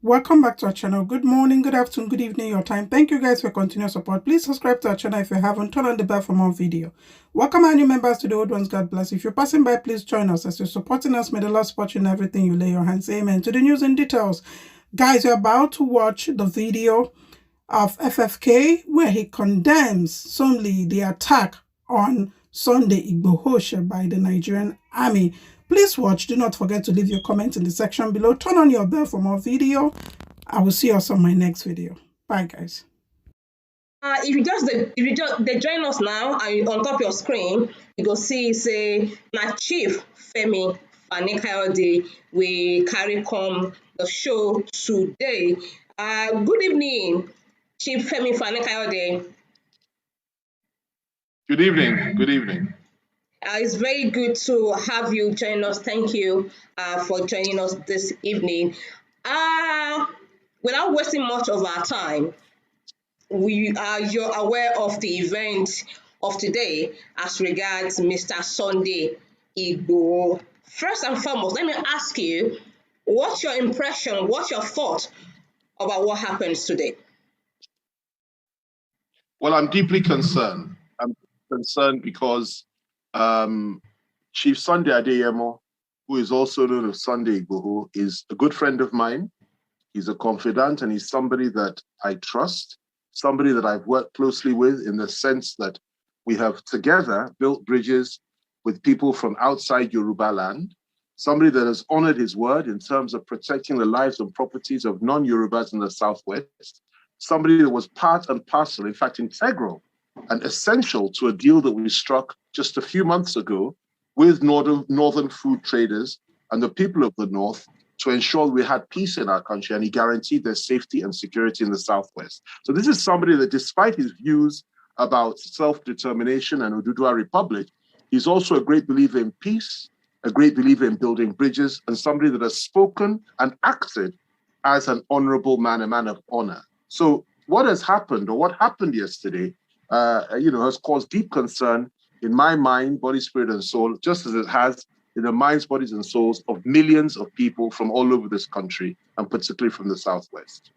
Welcome back to our channel. Good morning, good afternoon, good evening, your time. Thank you guys for continuous support. Please subscribe to our channel if you haven't. Turn on the bell for more video. Welcome our new members to the old ones. God bless. If you're passing by, please join us. As you're supporting us, may the Lord support you in everything you lay your hands. Amen. To the news and details. Guys, you're about to watch the video of FFK where he condemns solemnly the attack on Sunday Igboho by the Nigerian army. Please watch. Do not forget to leave your comment in the section below. Turn on your bell for more video. I will see us on my next video. Bye, guys. If you just join us now and on top of your screen, you go see say my Chief Ffk Cøndemn we carry come the show today. Good evening, Chief Ffk Cøndemn. Good evening. Good evening. It's very good to have you join us. Thank you for joining us this evening. Without wasting much of our time, you're aware of the event of today as regards Mr. Sunday Igboho. First and foremost, let me ask you, what's your impression, what's your thought about what happens today? Well, I'm deeply concerned. I'm concerned because Chief Sunday Adeyemo, who is also known as Sunday Igboho, is a good friend of mine. He's a confidant and he's somebody that I trust, somebody that I've worked closely with in the sense that we have together built bridges with people from outside Yoruba land, somebody that has honored his word in terms of protecting the lives and properties of non-Yorubas in the Southwest, somebody that was part and parcel, in fact, integral and essential to a deal that we struck just a few months ago with northern food traders and the people of the North to ensure we had peace in our country, and he guaranteed their safety and security in the Southwest. So this is somebody that, despite his views about self-determination and Oduduwa Republic, he's also a great believer in peace, a great believer in building bridges, and somebody that has spoken and acted as an honorable man, a man of honor. So what has happened, or what happened yesterday, has caused deep concern in my mind, body, spirit, and soul, just as it has in the minds, bodies, and souls of millions of people from all over this country, and particularly from the Southwest.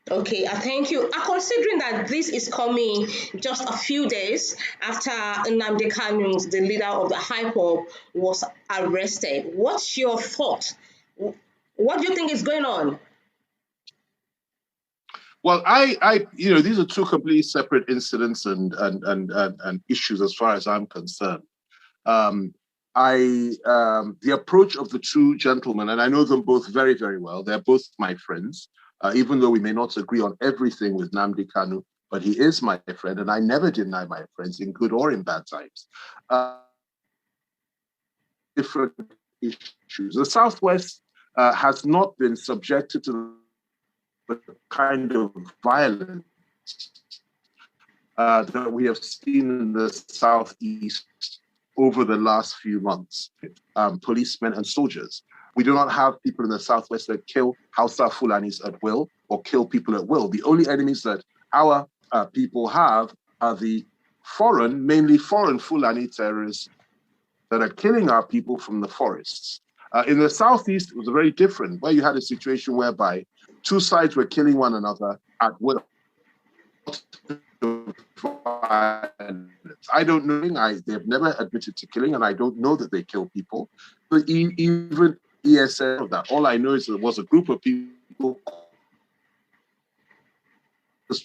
Okay, thank you. Considering that this is coming just a few days after Nnamdi Kanu, the leader of the IPOB, was arrested, what's your thought? What do you think is going on? Well, these are two completely separate incidents and issues as far as I'm concerned. The approach of the two gentlemen, and I know them both very, very well. They're both my friends, even though we may not agree on everything with Nnamdi Kanu, but he is my friend, and I never deny my friends in good or in bad times. Different issues. The Southwest has not been subjected to the kind of violence that we have seen in the Southeast over the last few months, policemen and soldiers. We do not have people in the Southwest that kill Hausa Fulanis at will or kill people at will. The only enemies that our people have are the foreign, mainly foreign Fulani terrorists that are killing our people from the forests. In the Southeast, it was very different, where you had a situation whereby two sides were killing one another at will. I don't know. They've never admitted to killing, and I don't know that they kill people. But even ESN of that, all I know is there was a group of people,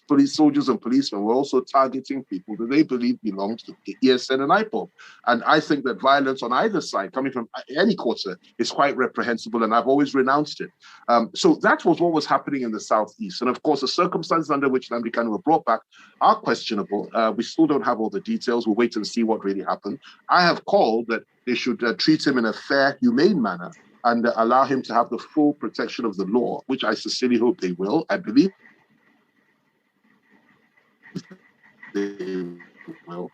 police soldiers and policemen, were also targeting people that they believe belonged to the ESN and IPOB. And I think that violence on either side, coming from any quarter, is quite reprehensible, and I've always renounced it. So that was what was happening in the Southeast. And of course, the circumstances under which Nnamdi Kanu were brought back are questionable. We still don't have all the details. We'll wait and see what really happened. I have called that they should treat him in a fair, humane manner and allow him to have the full protection of the law, which I sincerely hope they will. I believe they will.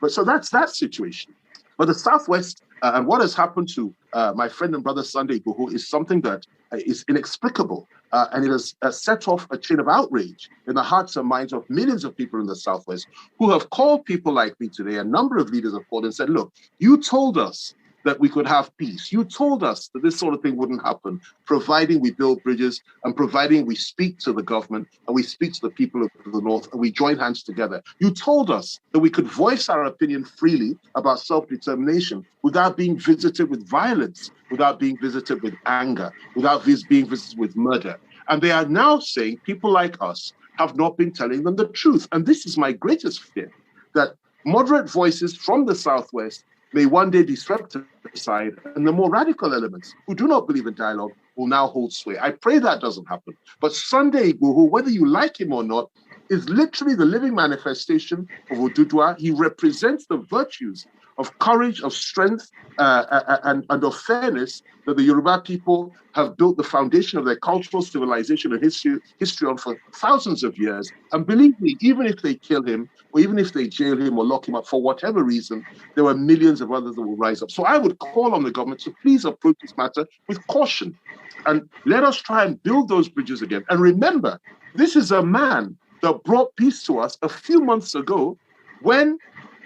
But so that's that situation. But the Southwest and what has happened to my friend and brother Sunday Igboho is something that is inexplicable. And it has set off a chain of outrage in the hearts and minds of millions of people in the Southwest who have called people like me today. A number of leaders have called and said, look, you told us that we could have peace. You told us that this sort of thing wouldn't happen, providing we build bridges and providing we speak to the government and we speak to the people of the North and we join hands together. You told us that we could voice our opinion freely about self-determination without being visited with violence, without being visited with anger, without being visited with murder. And they are now saying people like us have not been telling them the truth. And this is my greatest fear, that moderate voices from the Southwest may one day be swept aside, and the more radical elements who do not believe in dialogue will now hold sway. I pray that doesn't happen. But Sunday Igboho, whether you like him or not, is literally the living manifestation of Oduduwa. He represents the virtues of courage, of strength, and of fairness that the Yoruba people have built the foundation of their cultural civilization and history on for thousands of years. And believe me, even if they kill him, or even if they jail him or lock him up for whatever reason, there were millions of others that will rise up. So I would call on the government to please approach this matter with caution and let us try and build those bridges again. And remember, this is a man that brought peace to us a few months ago when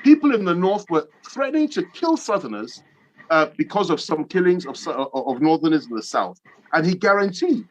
people in the North were threatening to kill Southerners because of some killings of Northerners in the South. And he guaranteed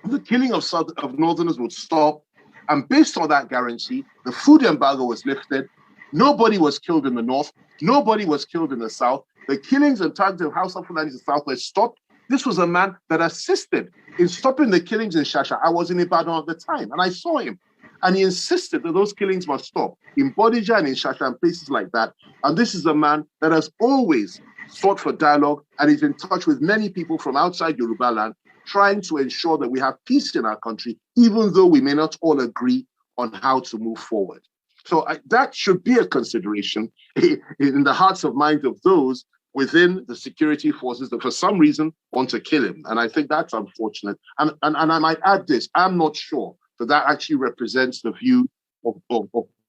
the killing of Northerners would stop. And based on that guarantee, the food embargo was lifted. Nobody was killed in the North. Nobody was killed in the South. The killings and targets of House of Fulani in the South were stopped. This was a man that assisted in stopping the killings in Shasha. I was in Ibadan at the time, and I saw him. And he insisted that those killings must stop in Bodija and in Shasha and places like that. And this is a man that has always sought for dialogue and is in touch with many people from outside Yoruba land, trying to ensure that we have peace in our country, even though we may not all agree on how to move forward. So that should be a consideration in the hearts and minds of those within the security forces that for some reason want to kill him. And I think that's unfortunate. And I might add this, I'm not sure that actually represents the view of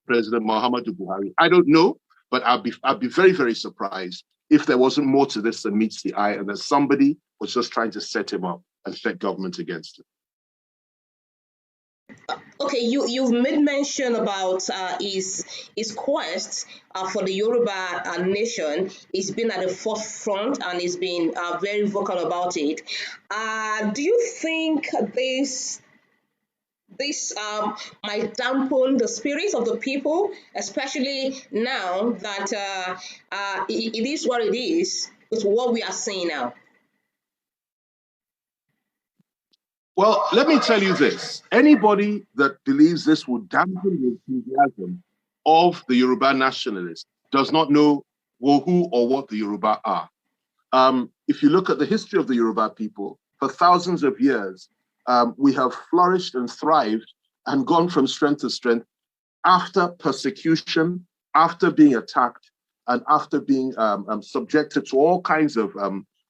President Muhammadu Buhari. I don't know, but I'd be very, very surprised if there wasn't more to this than meets the eye and that somebody was just trying to set him up and set government against him. Okay, you've made mention about his quest for the Yoruba nation. He's been at the forefront and he's been very vocal about it. Do you think this might dampen the spirits of the people, especially now that it is what it is with what we are seeing now? Well, let me tell you this. Anybody that believes this will dampen the enthusiasm of the Yoruba nationalists does not know who or what the Yoruba are. If you look at the history of the Yoruba people, for thousands of years, we have flourished and thrived and gone from strength to strength after persecution, after being attacked, and after being subjected to all kinds of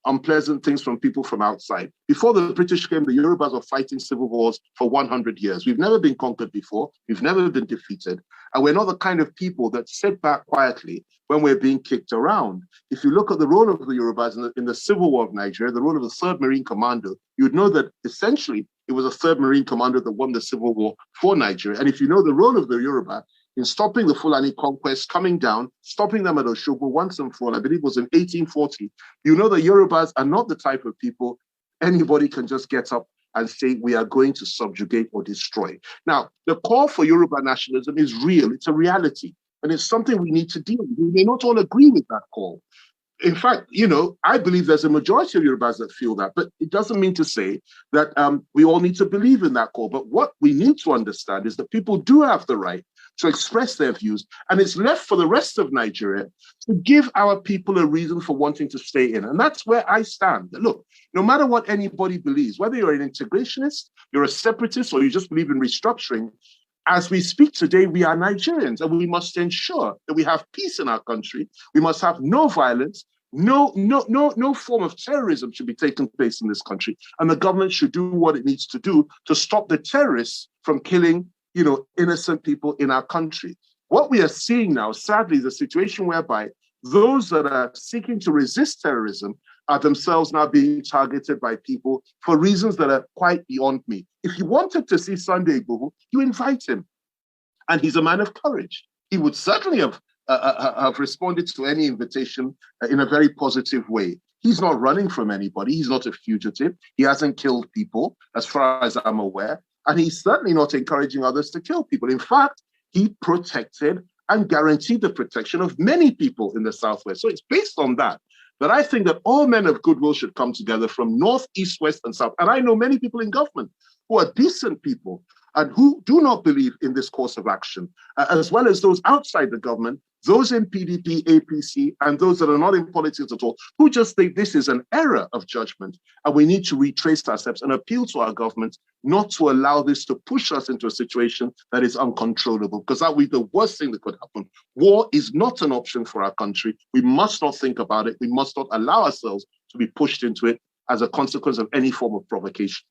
unpleasant things from people from outside. Before the British came, the Yorubas were fighting civil wars for 100 years. We've never been conquered before. We've never been defeated. And we're not the kind of people that sit back quietly when we're being kicked around. If you look at the role of the Yorubas in the Civil War of Nigeria, the role of the 3rd Marine Commando, you'd know that essentially it was a 3rd Marine Commando that won the Civil War for Nigeria. And if you know the role of the Yoruba in stopping the Fulani conquest, coming down, stopping them at Oshogbo once and for all, I believe it was in 1840, you know the Yorubas are not the type of people anybody can just get up and say, we are going to subjugate or destroy. Now, the call for Yoruba nationalism is real. It's a reality. And it's something we need to deal with. We may not all agree with that call. In fact, you know, I believe there's a majority of Yorubas that feel that, but it doesn't mean to say that we all need to believe in that call. But what we need to understand is that people do have the right to express their views, and it's left for the rest of Nigeria to give our people a reason for wanting to stay in. And that's where I stand. Look, no matter what anybody believes, whether you're an integrationist, you're a separatist, or you just believe in restructuring, as we speak today, we are Nigerians, and we must ensure that we have peace in our country. We must have no violence. No form of terrorism should be taking place in this country. And the government should do what it needs to do to stop the terrorists from killing, you know, innocent people in our country. What we are seeing now, sadly, is a situation whereby those that are seeking to resist terrorism are themselves now being targeted by people for reasons that are quite beyond me. If you wanted to see Sunday Igboho, you invite him. And he's a man of courage. He would certainly have have responded to any invitation in a very positive way. He's not running from anybody. He's not a fugitive. He hasn't killed people, as far as I'm aware. And he's certainly not encouraging others to kill people. In fact, he protected and guaranteed the protection of many people in the Southwest. So it's based on that I think that all men of goodwill should come together from North, East, West, and South. And I know many people in government who are decent people and who do not believe in this course of action, as well as those outside the government, those in PDP, APC, and those that are not in politics at all, who just think this is an error of judgment, and we need to retrace our steps and appeal to our government not to allow this to push us into a situation that is uncontrollable, because that would be the worst thing that could happen. War is not an option for our country. We must not think about it. We must not allow ourselves to be pushed into it as a consequence of any form of provocation.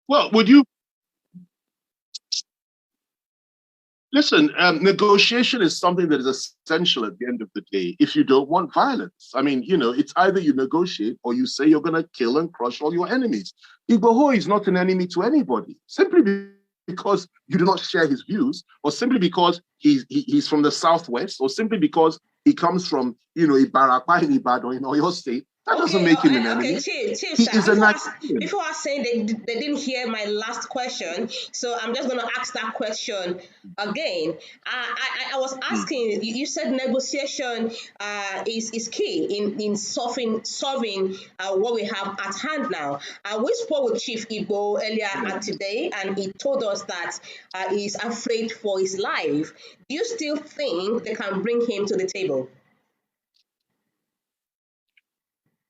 Well, would you listen? Negotiation is something that is essential at the end of the day. If you don't want violence, I mean, it's either you negotiate or you say you're going to kill and crush all your enemies. Igboho is not an enemy to anybody, simply because you do not share his views, or simply because he's from the Southwest, or simply because he comes from, Ibarapa in Ibadan in Oyo State. That doesn't make him an enemy. Chief, he is a Nigerian. before I say they didn't hear my last question, so I'm just going to ask that question again. I was asking, you said negotiation is key in solving what we have at hand now. We spoke with Chief Igbo earlier today, and he told us that he's afraid for his life. Do you still think they can bring him to the table?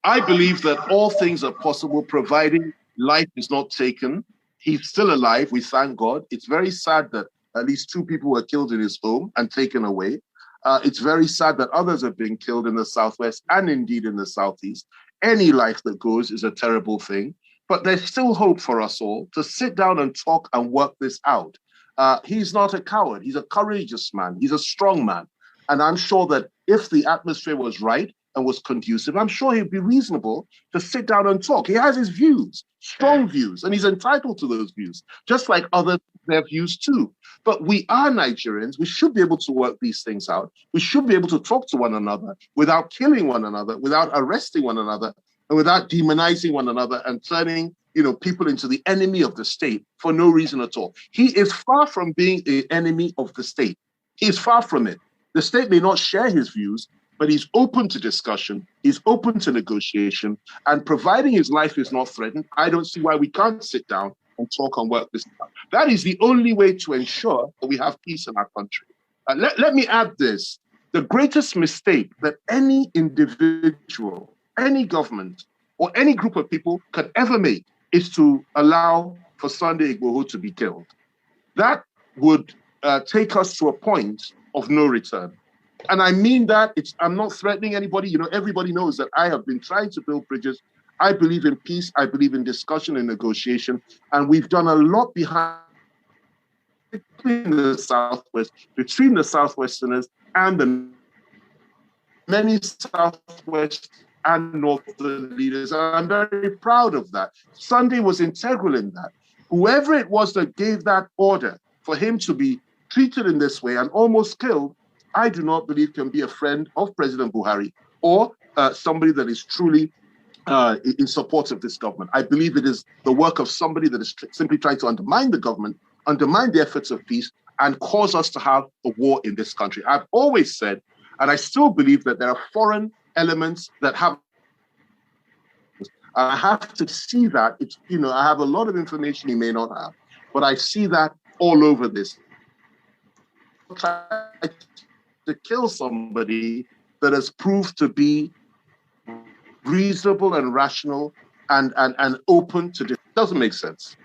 I believe that all things are possible, providing life is not taken. He's still alive, we thank God. It's very sad that at least 2 people were killed in his home and taken away. It's very sad that others have been killed in the Southwest and indeed in the Southeast. Any life that goes is a terrible thing, but there's still hope for us all to sit down and talk and work this out. He's not a coward. He's a courageous man. He's a strong man. And I'm sure that if the atmosphere was right and was conducive, I'm sure he'd be reasonable to sit down and talk. He has his views, strong views, and he's entitled to those views, just like others their views too. But we are Nigerians. We should be able to work these things out. We should be able to talk to one another without killing one another, without arresting one another, and without demonizing one another and turning people into the enemy of the state for no reason at all. He is far from being an enemy of the state. He is far from it. The state may not share his views, but he's open to discussion, he's open to negotiation, and providing his life is not threatened, I don't see why we can't sit down and talk and work this out. That is the only way to ensure that we have peace in our country. Let me add this. The greatest mistake that any individual, any government, or any group of people could ever make is to allow for Sunday Igboho to be killed. That would take us to a point of no return. And I mean that. I'm not threatening anybody. Everybody knows that I have been trying to build bridges. I believe in peace. I believe in discussion and negotiation. And we've done a lot between the Southwesterners and the many Southwest and Northern leaders. And I'm very proud of that. Sunday was integral in that. Whoever it was that gave that order for him to be treated in this way and almost killed, I do not believe can be a friend of President Buhari or somebody that is truly in support of this government. I believe it is the work of somebody that is simply trying to undermine the government, undermine the efforts of peace, and cause us to have a war in this country. I've always said, and I still believe, that there are foreign elements that have. I have to see that. I have a lot of information he may not have, but I see that all over this. To kill somebody that has proved to be reasonable and rational and open to this. Doesn't make sense.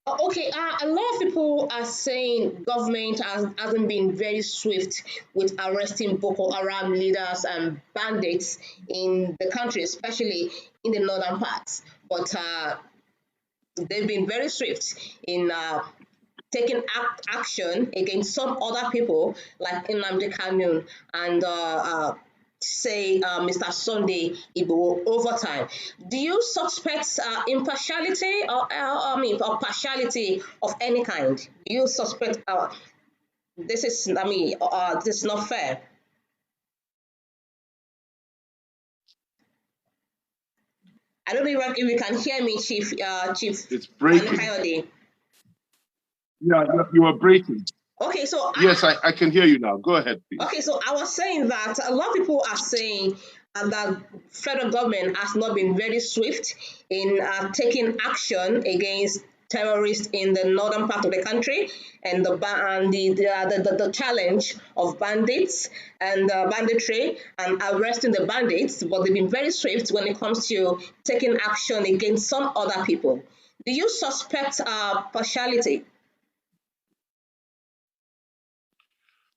Okay, a lot of people are saying government hasn't been very swift with arresting Boko Haram leaders and bandits in the country, especially in the northern parts. But they've been very swift in taking action against some other people like Nnamdi Kanu and say Mr. Sunday Igboho over time. Do you suspect impartiality or partiality of any kind? Do you suspect this is this is not fair? I don't know if you can hear me, Chief It's breaking. Coyote. Yeah, you are breaking. Okay, so yes, I can hear you now. Go ahead, please. Okay, so I was saying that a lot of people are saying that federal government has not been very swift in taking action against terrorists in the northern part of the country and the challenge of bandits and banditry and arresting the bandits, but they've been very swift when it comes to taking action against some other people. Do you suspect partiality?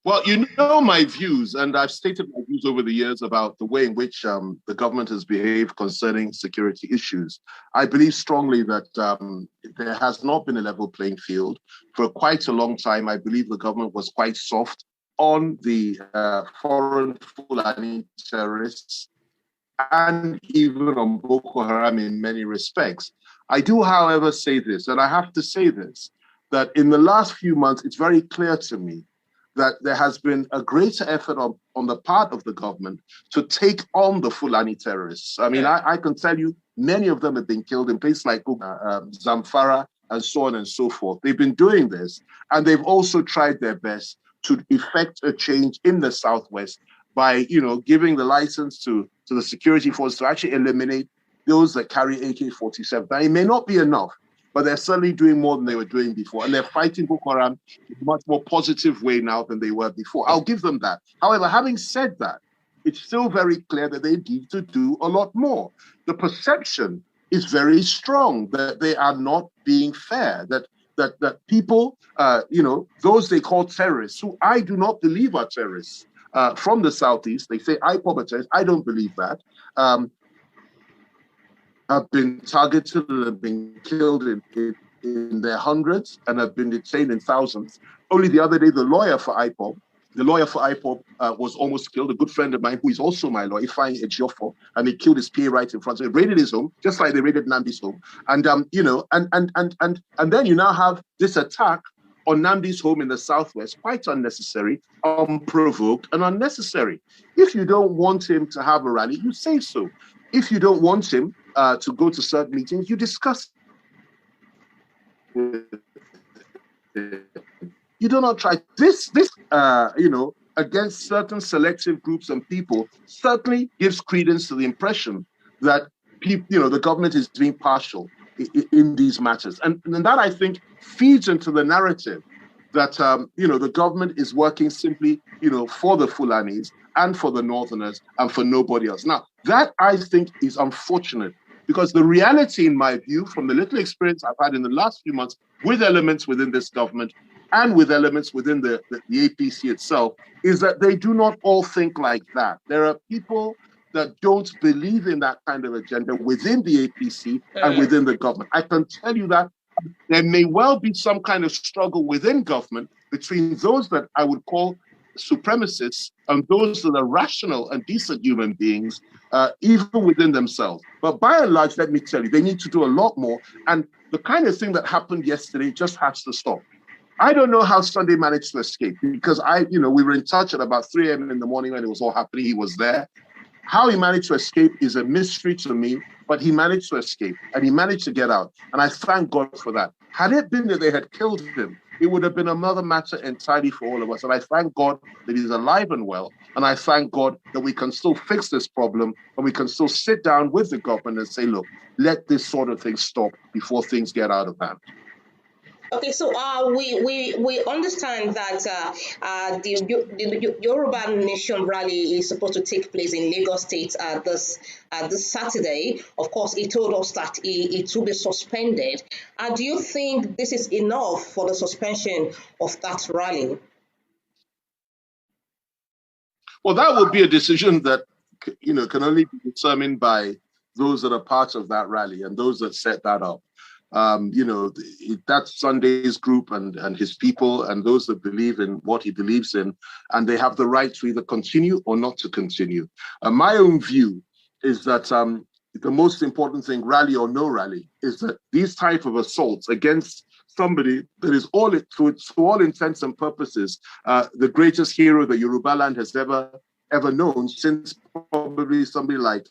Well, you know my views, and I've stated my views over the years about the way in which the government has behaved concerning security issues. I believe strongly that there has not been a level playing field. For quite a long time, I believe the government was quite soft on the foreign Fulani terrorists and even on Boko Haram in many respects. I do, however, say this, and I have to say this, that in the last few months, it's very clear to me that there has been a greater effort on the part of the government to take on the Fulani terrorists. I mean, I can tell you many of them have been killed in places like Zamfara and so on and so forth. They've been doing this, and they've also tried their best to effect a change in the Southwest by, giving the license to the security force to actually eliminate those that carry AK-47. Now, it may not be enough, but they're certainly doing more than they were doing before. And they're fighting Boko Haram in a much more positive way now than they were before. I'll give them that. However, having said that, it's still very clear that they need to do a lot more. The perception is very strong that they are not being fair, that people, those they call terrorists, who I do not believe are terrorists, from the Southeast, they say IPOB are terrorists. I don't believe that. Have been targeted and have been killed in their hundreds and have been detained in thousands. Only the other day, the lawyer for IPOB was almost killed. A good friend of mine, who is also my lawyer, Ifeanyi Ejiofor, and they killed his PA right in front of him. They raided his home, just like they raided Nnamdi's home. And and then you now have this attack on Nnamdi's home in the Southwest, quite unnecessary, unprovoked, and unnecessary. If you don't want him to have a rally, you say so. If you don't want him to go to certain meetings, you discuss. You do not try this, against certain selective groups and people certainly gives credence to the impression that the government is being partial in these matters. And that, I think, feeds into the narrative that, the government is working simply, for the Fulanis and for the Northerners and for nobody else. Now, that, I think, is unfortunate, because the reality, in my view, from the little experience I've had in the last few months with elements within this government and with elements within the APC itself, is that they do not all think like that. There are people that don't believe in that kind of agenda within the APC and within the government. I can tell you that there may well be some kind of struggle within government between those that I would call supremacists and those that are rational and decent human beings, even within themselves. But by and large, let me tell you, they need to do a lot more. And the kind of thing that happened yesterday just has to stop. I don't know how Sunday managed to escape, because we were in touch at about 3 a.m. in the morning when it was all happening. He was there. How he managed to escape is a mystery to me, but he managed to escape and he managed to get out. And I thank God for that. Had it been that they had killed him, it would have been another matter entirely for all of us. And I thank God that he's alive and well. And I thank God that we can still fix this problem and we can still sit down with the government and say, look, let this sort of thing stop before things get out of hand. Okay, so we understand that the Yoruba Nation rally is supposed to take place in Lagos State this Saturday. Of course, he told us that it will be suspended. Do you think this is enough for the suspension of that rally? Well, that would be a decision that can only be determined by those that are part of that rally and those that set that up. That's Sunday's group and his people and those that believe in what he believes in, and they have the right to either continue or not to continue. My own view is that the most important thing, rally or no rally, is that these type of assaults against somebody that is to all intents and purposes, the greatest hero that Yoruba land has ever known, since probably somebody like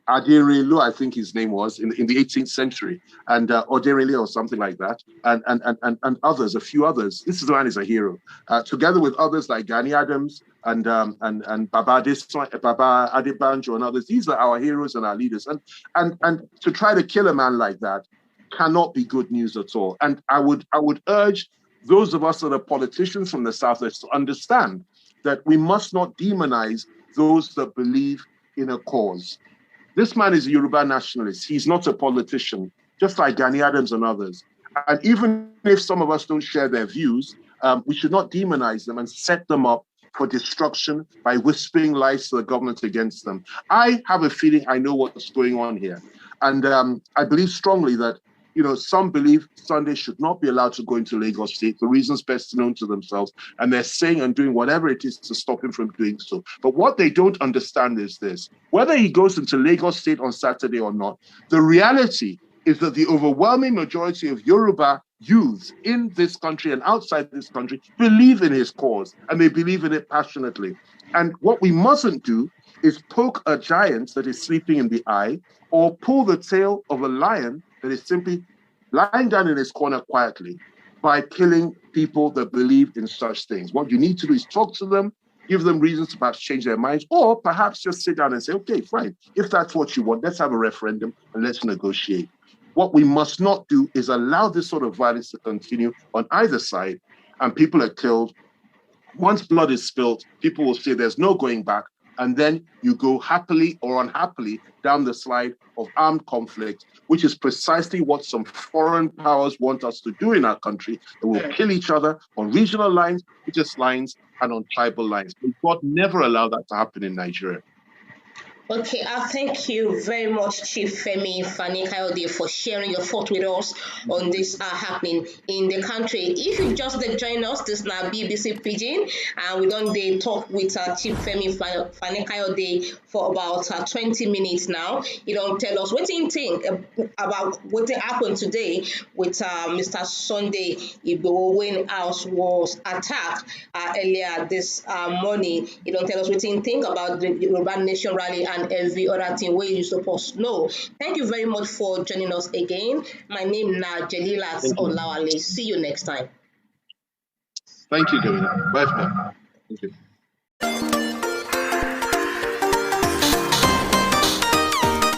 Adirelu, I think his name was, in the 18th century, and Oderele or something like that, and others, a few others. This man is a hero, together with others like Gani Adams and Baba Adebanjo and others. These are our heroes and our leaders, and to try to kill a man like that cannot be good news at all. And I would urge those of us that are politicians from the Southwest to understand that we must not demonize those that believe in a cause. This man is a Yoruba nationalist. He's not a politician, just like Gani Adams and others. And even if some of us don't share their views, we should not demonize them and set them up for destruction by whispering lies to the government against them. I have a feeling I know what's going on here. And I believe strongly that some believe Sunday should not be allowed to go into Lagos State, for reasons best known to themselves, and they're saying and doing whatever it is to stop him from doing so. But what they don't understand is this: whether he goes into Lagos State on Saturday or not, the reality is that the overwhelming majority of Yoruba youths in this country and outside this country believe in his cause, and they believe in it passionately. And what we mustn't do is poke a giant that is sleeping in the eye, or pull the tail of a lion that is simply lying down in his corner quietly, by killing people that believe in such things. What you need to do is talk to them, give them reasons to perhaps change their minds, or perhaps just sit down and say, okay, fine, if that's what you want, let's have a referendum and let's negotiate. What we must not do is allow this sort of violence to continue on either side, and people are killed. Once blood is spilled, people will say there's no going back, and then you go happily or unhappily down the slide of armed conflict, which is precisely what some foreign powers want us to do in our country. They will kill each other on regional lines, religious lines, and on tribal lines. But God never allowed that to happen in Nigeria. Okay, thank you very much, Chief Femi Fani-Kayode, for sharing your thoughts with us on this happening in the country. If you just join us, this is now BBC Pidgin, and we don't talk with Chief Femi Fani-Kayode for about 20 minutes now. You don't tell us what you think about what happened today with Mr. Sunday Igboho when house was attacked earlier this morning. You don't tell us what you think about the Yoruba Nation rally and every other thing where you supposed to know. Thank you very much for joining us again. My name is Jelilat Olawale. See you next time. Thank you, Davina. Bye for now. Thank you.